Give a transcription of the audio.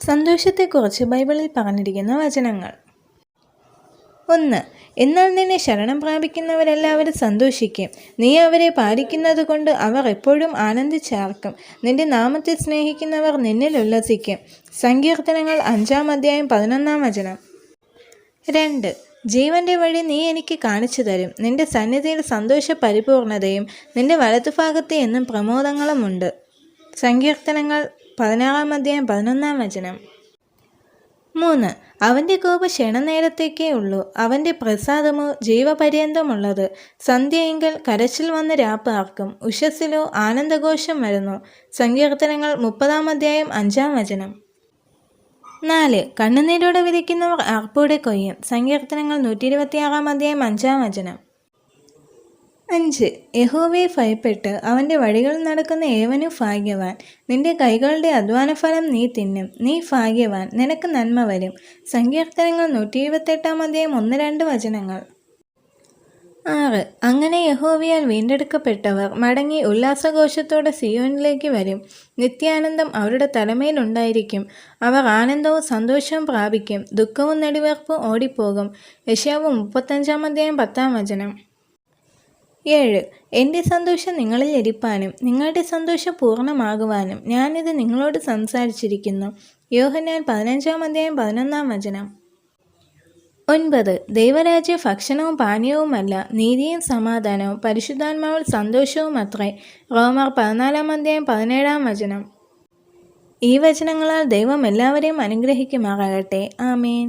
സന്തോഷത്തെക്കുറിച്ച് ബൈബിളിൽ പറഞ്ഞിരിക്കുന്ന വചനങ്ങൾ. 1. എന്നാൽ നിന്നെ ശരണം പ്രാപിക്കുന്നവരെല്ലാവരും സന്തോഷിക്കും. നീ അവരെ പാലിക്കുന്നത് കൊണ്ട് അവർ എപ്പോഴും ആനന്ദിച്ചാർക്കും. നിന്റെ നാമത്തെ സ്നേഹിക്കുന്നവർ നിന്നിൽ ഉല്ലസിക്കും. സങ്കീർത്തനങ്ങൾ 5:11. 2. ജീവന്റെ വഴി നീ എനിക്ക് കാണിച്ചു തരും. നിന്റെ സന്നിധിയിൽ സന്തോഷ പരിപൂർണതയും നിന്റെ വലതുഭാഗത്ത് എന്നും പ്രമോദങ്ങളുമുണ്ട്. സങ്കീർത്തനങ്ങൾ 16:11. 3. അവൻ്റെ കോപം ക്ഷണനേരത്തേക്കേ ഉള്ളൂ, അവൻ്റെ പ്രസാദമോ ജീവപര്യന്തമുള്ളത്. സന്ധ്യയെങ്കിൽ കരച്ചിൽ വന്ന് രാപ്പാർക്കും, ഉഷസ്സിലോ ആനന്ദഘോഷം വരുന്നു. സങ്കീർത്തനങ്ങൾ 30:5. 4. കണ്ണുനീരോടെ വിതയ്ക്കുന്നവർ ആർപ്പോടെ കൊയ്യും. സങ്കീർത്തനങ്ങൾ 126:5. 5. യഹോവയെ ഭയപ്പെട്ട് അവൻ്റെ വഴികളിൽ നടക്കുന്ന ഏവനും ഭാഗ്യവാൻ. നിന്റെ കൈകളുടെ അധ്വാനഫലം നീ തിന്നും. നീ ഭാഗ്യവാൻ, നിനക്ക് നന്മ വരും. സങ്കീർത്തനങ്ങൾ 128:1-2. 6. അങ്ങനെ യഹോവയാൽ വീണ്ടെടുക്കപ്പെട്ടവർ മടങ്ങി ഉല്ലാസഘോഷത്തോടെ സിയോനിലേക്ക് വരും. നിത്യാനന്ദം അവരുടെ തലമേലുണ്ടായിരിക്കും. അവർ ആനന്ദവും സന്തോഷവും പ്രാപിക്കും. ദുഃഖവും നെടുവീർപ്പും ഓടിപ്പോകും. യെശയ്യാവ് 35:10. 7. എൻ്റെ സന്തോഷം നിങ്ങളിൽ ഇരിപ്പാനും നിങ്ങളുടെ സന്തോഷം പൂർണ്ണമാകുവാനും ഞാനിത് നിങ്ങളോട് സംസാരിച്ചിരിക്കുന്നു. യോഹന്നാൻ 15:11. 9. ദൈവരാജ്യം ഭക്ഷണവും പാനീയവുമല്ല, നീതിയും സമാധാനവും പരിശുദ്ധാത്മാവിൽ സന്തോഷവും അത്രേ. റോമർ 14:17. ഈ വചനങ്ങളാൽ ദൈവം എല്ലാവരെയും അനുഗ്രഹിക്കുമാറാകട്ടെ. ആമേൻ.